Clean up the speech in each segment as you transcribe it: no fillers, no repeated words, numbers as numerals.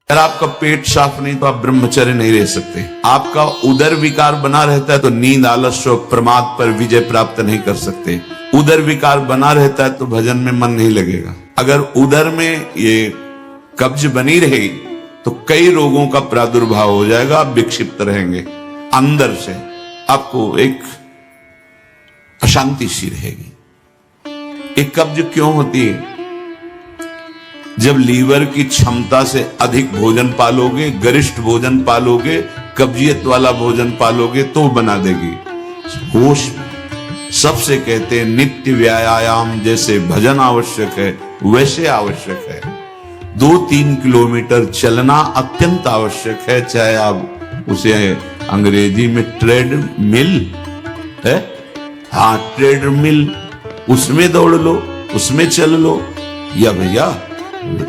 अगर आपका पेट साफ नहीं तो आप ब्रह्मचर्य नहीं रह सकते। आपका उदर विकार बना रहता है तो नींद, आलस, शोक, प्रमाद पर विजय प्राप्त नहीं कर सकते। उदर विकार बना रहता है तो भजन में मन नहीं लगेगा। अगर उदर में ये कब्ज बनी रही तो कई रोगों का प्रादुर्भाव हो जाएगा, आप विक्षिप्त रहेंगे, अंदर से आपको एक अशांति सी रहेगी। एक कब्ज क्यों होती है? जब लीवर की क्षमता से अधिक भोजन पालोगे, गरिष्ठ भोजन पालोगे, कब्जियत वाला भोजन पालोगे तो बना देगी। होश सबसे कहते हैं नित्य व्यायाम जैसे भजन आवश्यक है वैसे आवश्यक है। 2-3 किलोमीटर चलना अत्यंत आवश्यक है, चाहे आप उसे अंग्रेजी में ट्रेड मिल है, हाँ ट्रेड मिल, उसमें दौड़ लो, उसमें चल लो, या भैया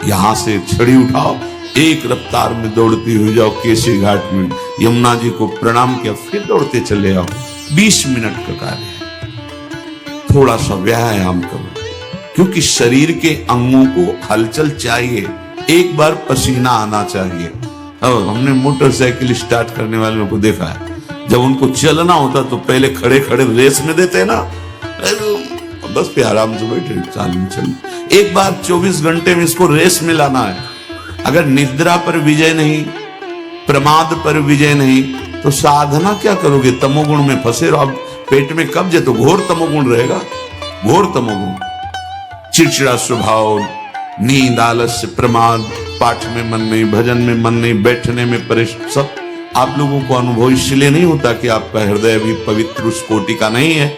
यहां से छड़ी उठाओ, एक रफ्तार में दौड़ती हुई जाओ केसी घाट में, यमुना जी को प्रणाम किया, फिर दौड़ते चले आओ। 20 मिनट का कार्य है। थोड़ा सा व्यायाम करो, क्योंकि शरीर के अंगों को हलचल चाहिए, एक बार पसीना आना चाहिए। अब हमने मोटरसाइकिल स्टार्ट करने वालों को देखा है, जब उनको चलना होता तो पहले खड़े खड़े रेस में देते ना, बस पे आराम से बैठे चल। एक बार 24 घंटे में इसको रेस में लाना है। अगर निद्रा पर विजय नहीं, प्रमाद पर विजय नहीं, तो साधना क्या करोगे? तमोगुण में फंसे रहो। अब पेट में कब्ज है तो घोर तमोगुण रहेगा, घोर तमोगुण। चिड़चिड़ा स्वभाव, नींद, आलस्य, प्रमाद, पाठ में मन नहीं, भजन में मन नहीं, बैठने में परेशान, सब आप लोगों को अनुभव इसलिए नहीं होता कि आपका हृदय अभी पवित्र उस कोटि का नहीं है।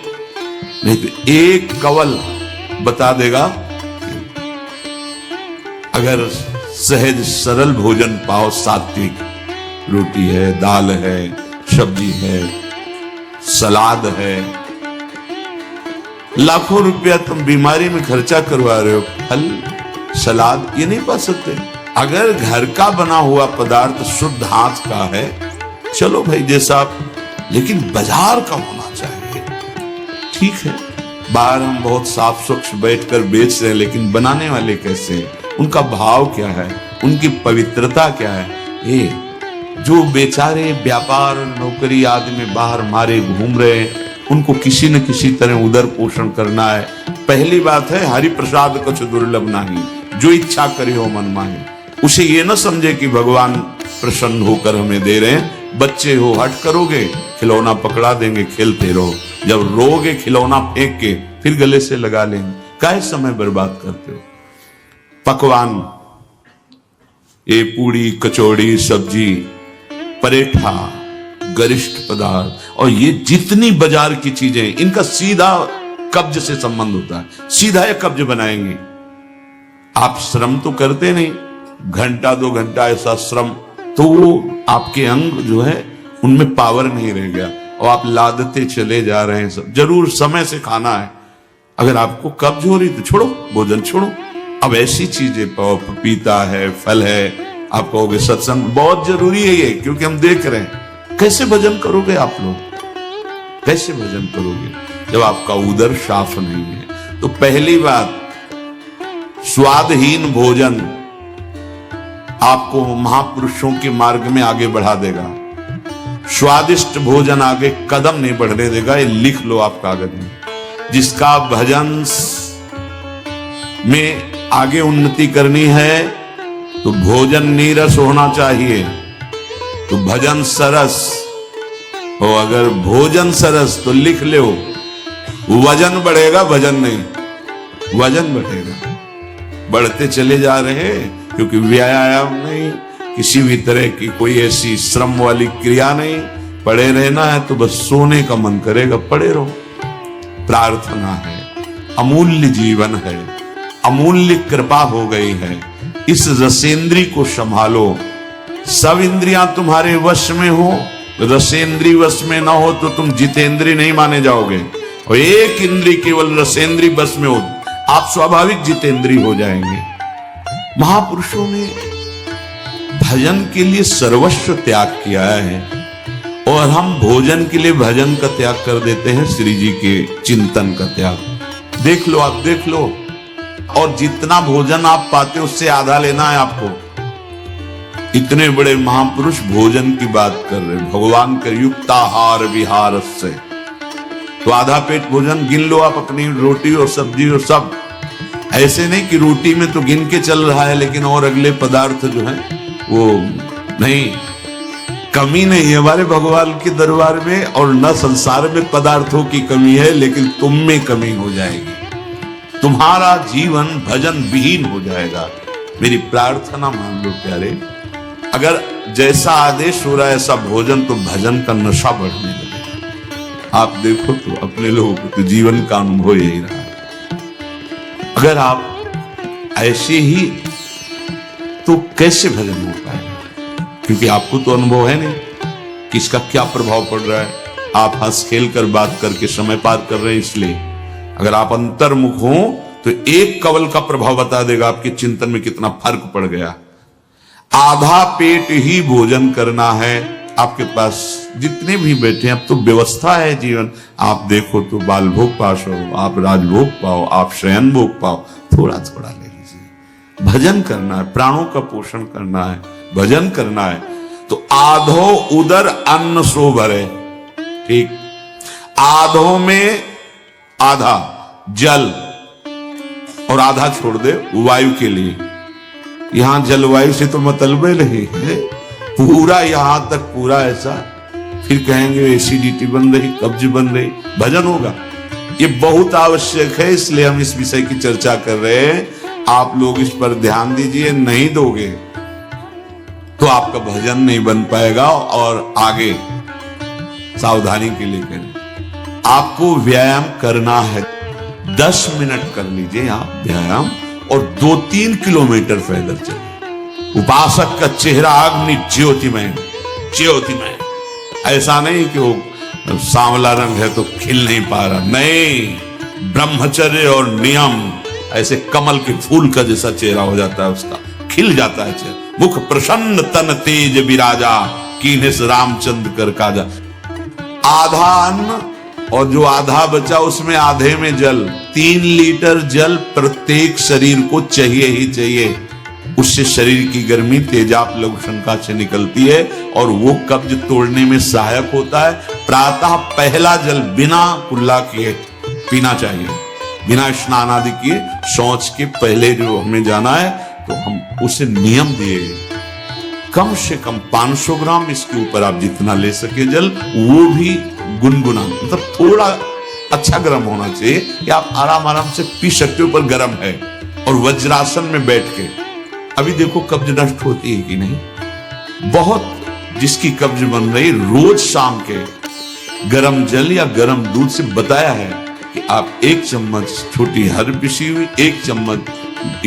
नहीं तो एक कवल बता देगा। अगर सहज सरल भोजन पाओ, सात्विक, रोटी है, दाल है, सब्जी है, सलाद है, लाखों रुपया तुम बीमारी में खर्चा करवा रहे हो, फल सलाद ये नहीं पा सकते। अगर घर का बना हुआ पदार्थ शुद्ध हाथ का है, चलो भाई जैसा आप, लेकिन बाजार का होना चाहिए। ठीक है, बाहर हम बहुत साफ स्वच्छ बैठकर बेच रहे हैं, लेकिन बनाने वाले कैसे हैं, उनका भाव क्या है, उनकी पवित्रता क्या है। ये जो बेचारे व्यापार, नौकरी आदि में बाहर मारे घूम रहे हैं, उनको किसी न किसी तरह उदर पोषण करना है। पहली बात है हरि प्रसाद कुछ दुर्लभ नहीं, जो इच्छा करे हो मन माहे। उसे ये न समझे कि भगवान प्रसन्न होकर हमें दे रहे हैं। बच्चे हो, हट करोगे, खिलौना पकड़ा देंगे, खेलते रहो, जब रोगे खिलौना फेंक के फिर गले से लगा लेंगे। काहे समय बर्बाद करते हो? पकवान, ये पूड़ी, कचौड़ी, सब्जी, परेठा, गरिष्ठ पदार्थ, और ये जितनी बाजार की चीजें, इनका सीधा कब्ज से संबंध होता है। सीधा ये कब्ज बनाएंगे। आप श्रम तो करते नहीं, घंटा 2 घंटा ऐसा श्रम, तो वो आपके अंग जो है उनमें पावर नहीं रह गया, और आप लादते चले जा रहे हैं। सब जरूर समय से खाना है। अगर आपको कब्ज हो रही तो छोड़ो, भोजन छोड़ो। अब ऐसी चीजें पाओ, पपीता है, फल है, आप कहोगे सत्संग बहुत जरूरी है ये, क्योंकि हम देख रहे हैं। कैसे भजन करोगे आप लोग? कैसे भजन करोगे जब आपका उदर साफ नहीं है? तो पहली बात, स्वादहीन भोजन आपको महापुरुषों के मार्ग में आगे बढ़ा देगा। स्वादिष्ट भोजन आगे कदम नहीं बढ़ने देगा। ये लिख लो आप कागज में। जिसका भजन में आगे उन्नति करनी है तो भोजन नीरस होना चाहिए, तो भजन सरस हो। अगर भोजन सरस तो लिख लो, वजन बढ़ेगा, भजन नहीं, वजन बढ़ेगा। बढ़ते चले जा रहे हैं, क्योंकि व्यायाम नहीं, किसी भी तरह की कोई ऐसी श्रम वाली क्रिया नहीं। पड़े रहना है तो बस सोने का मन करेगा, पड़े रहो। प्रार्थना है, अमूल्य जीवन है, अमूल्य कृपा हो गई है। इस रसेंद्री को संभालो। सब इंद्रियां तुम्हारे वश में हो, रसेंद्री वश में ना हो तो तुम जितेंद्री नहीं माने जाओगे। और एक इंद्री केवल रसेंद्री वश में हो, आप स्वाभाविक जितेंद्री हो जाएंगे। महापुरुषों ने भजन के लिए सर्वस्व त्याग किया है, और हम भोजन के लिए भजन का त्याग कर देते हैं, श्री जी के चिंतन का त्याग। देख लो, आप देख लो। और जितना भोजन आप पाते उससे आधा लेना है आपको। इतने बड़े महापुरुष भोजन की बात कर रहे, भगवान के युक्ताहार विहार से। तो आधा पेट भोजन गिन लो आप, अपनी रोटी और सब्जी और सब। ऐसे नहीं कि रोटी में तो गिन के चल रहा है लेकिन और अगले पदार्थ जो है वो नहीं। कमी नहीं है हमारे भगवान के दरबार में, और न संसार में पदार्थों की कमी है, लेकिन तुम में कमी हो जाएगी। तुम्हारा जीवन भजन विहीन हो जाएगा। मेरी प्रार्थना मान लो प्यारे, अगर जैसा आदेश हो रहा है ऐसा भोजन, तो भजन का नशा बढ़ने लगेगा। आप देखो तो अपने लोगों को तो जीवन का अनुभव यही रहा है। अगर आप ऐसे ही, तो कैसे भजन हो पाएगा? क्योंकि आपको तो अनुभव है नहीं कि इसका क्या प्रभाव पड़ रहा है। आप हंस खेल कर बात करके समय पार कर रहे हैं, इसलिए अगर आप अंतर्मुख हो तो एक कवल का प्रभाव बता देगा आपके चिंतन में कितना फर्क पड़ गया। आधा पेट ही भोजन करना है। आपके पास जितने भी बैठे हैं, अब तो व्यवस्था है जीवन। आप देखो तो बाल भोग पास हो, आप राजभोग पाओ, आप शयन भोग पाओ, थोड़ा थोड़ा ले लीजिए। भजन करना है, प्राणों का पोषण करना है, भजन करना है। तो आधो उदर अन्न सो भरे, ठीक। आधो में आधा जल और आधा छोड़ दे वायु के लिए। यहां जलवायु से तो मतलब नहीं है, पूरा यहां तक पूरा ऐसा। फिर कहेंगे एसिडिटी बन रही, कब्ज बन रही, भजन होगा। ये बहुत आवश्यक है, इसलिए हम इस विषय की चर्चा कर रहे हैं। आप लोग इस पर ध्यान दीजिए, नहीं दोगे तो आपका भजन नहीं बन पाएगा। और आगे सावधानी के लिए करें, आपको व्यायाम करना है। 10 मिनट कर लीजिए आप व्यायाम, और 2-3 किलोमीटर पैदल चलिए। उपासक का चेहरा अग्नि ज्योतिमय, ज्योतिमय। ऐसा नहीं कि वो सांवला रंग है तो खिल नहीं पा रहा, नहीं। ब्रह्मचर्य और नियम, ऐसे कमल के फूल का जैसा चेहरा हो जाता है, उसका खिल जाता है चेहरा। मुख प्रसन्न तन तेज विराजा, कीन्हिस रामचंद्र कर काजा। आधा अन्न और जो आधा बचा उसमें आधे में जल। 3 लीटर जल प्रत्येक शरीर को चाहिए ही चाहिए। उससे शरीर की गर्मी तेजाब लघु शंका से निकलती है और वो कब्ज तोड़ने में सहायक होता है। प्रातः पहला जल बिना कुल्ला किए पीना चाहिए, बिना स्नान आदि किए। शौच के पहले जो हमें जाना है तो हम उसे नियम दिए, कम से कम 500 ग्राम, इसके ऊपर आप जितना ले सके जल, वो भी गुनगुना, मतलब थोड़ा अच्छा गर्म होना चाहिए कि आप आराम आराम से पी सकते हो, पर गर्म है। और वज्रासन में बैठ के, अभी देखो कब्ज नष्ट होती है कि नहीं। बहुत जिसकी कब्ज बन रही, रोज शाम के गर्म जल या गर्म दूध से बताया है कि आप 1 चम्मच छोटी हर पिसी हुई, 1 चम्मच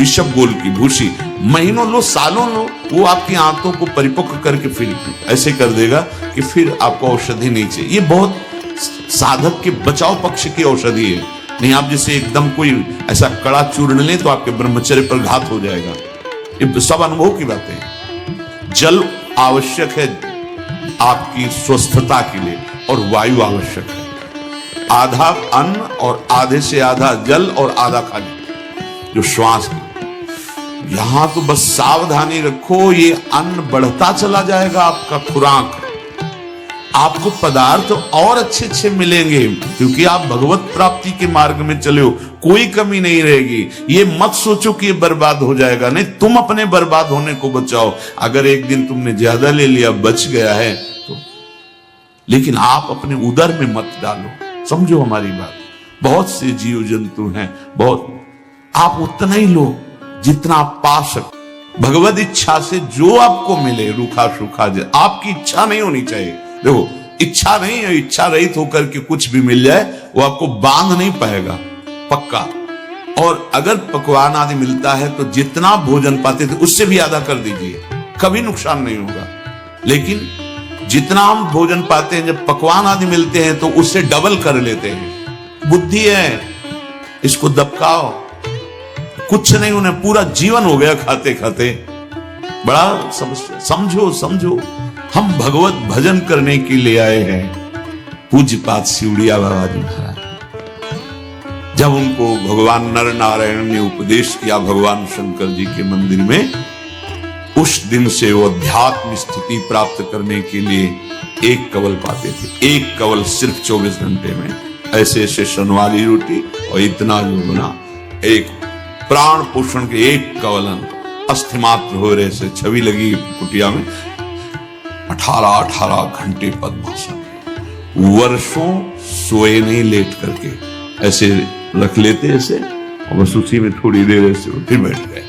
ईशबगोल की भूसी महीनों लो, सालों लो, वो आपकी आंतों को परिपक्व करके फिर ऐसे कर देगा कि फिर आपको औषधि नहीं चाहिए। ये बहुत साधक के बचाव पक्ष की औषधि है। नहीं आप जैसे एकदम कोई ऐसा कड़ा चूर्ण लें तो आपके ब्रह्मचर्य पर घात हो जाएगा। ये सब अनुभव की बातें हैं। जल आवश्यक है आपकी स्वस्थता के लिए, और वायु आवश्यक है। आधा अन्न और आधे से आधा जल और आधा खाली जो श्वास की। यहां तो बस सावधानी रखो, ये अन्न बढ़ता चला जाएगा आपका खुराक। आपको पदार्थ और अच्छे अच्छे मिलेंगे क्योंकि आप भगवत प्राप्ति के मार्ग में चले हो, कोई कमी नहीं रहेगी। ये मत सोचो कि ये बर्बाद हो जाएगा, नहीं, तुम अपने बर्बाद होने को बचाओ। अगर एक दिन तुमने ज्यादा ले लिया, बच गया है तो, लेकिन आप अपने उदर में मत डालो। समझो हमारी बात। बहुत से जीव जंतु हैं, बहुत, आप उतना ही लो जितना आप पा सकते। भगवत इच्छा से जो आपको मिले, रूखा सूखा, आपकी इच्छा नहीं होनी चाहिए। देखो इच्छा नहीं है, इच्छा रहित होकर के कुछ भी मिल जाए वो आपको बांध नहीं पाएगा, पक्का। और अगर पकवान आदि मिलता है तो जितना भोजन पाते थे उससे भी आधा कर दीजिए, कभी नुकसान नहीं होगा। लेकिन जितना हम भोजन पाते हैं, जब पकवान आदि मिलते हैं तो उससे डबल कर लेते हैं। बुद्धि है, इसको दबकाओ। कुछ नहीं, उन्हें पूरा जीवन हो गया खाते खाते। बड़ा समझो समझो, हम भगवत भजन करने के लिए आए हैं। पूज्यपाद सिवड़िया बाबा जी महाराज, जब उनको भगवान नर नारायण ने उपदेश किया भगवान शंकर जी के मंदिर में, उस दिन से वो अध्यात्म स्थिति प्राप्त करने के लिए एक कवल पाते थे, एक कवल सिर्फ 24 घंटे में। ऐसे ऐसे सन वाली रोटी और इतना जो बना, एक प्राण पोषण के एक कवलन अस्थि मात्र हो रहे से छवि लगी कुटिया में। 18 घंटे पद्मासन, वर्षों सोए नहीं, लेट करके ऐसे रख लेते ऐसे, और बस उसी में थोड़ी देर ऐसे फिर बैठ गए।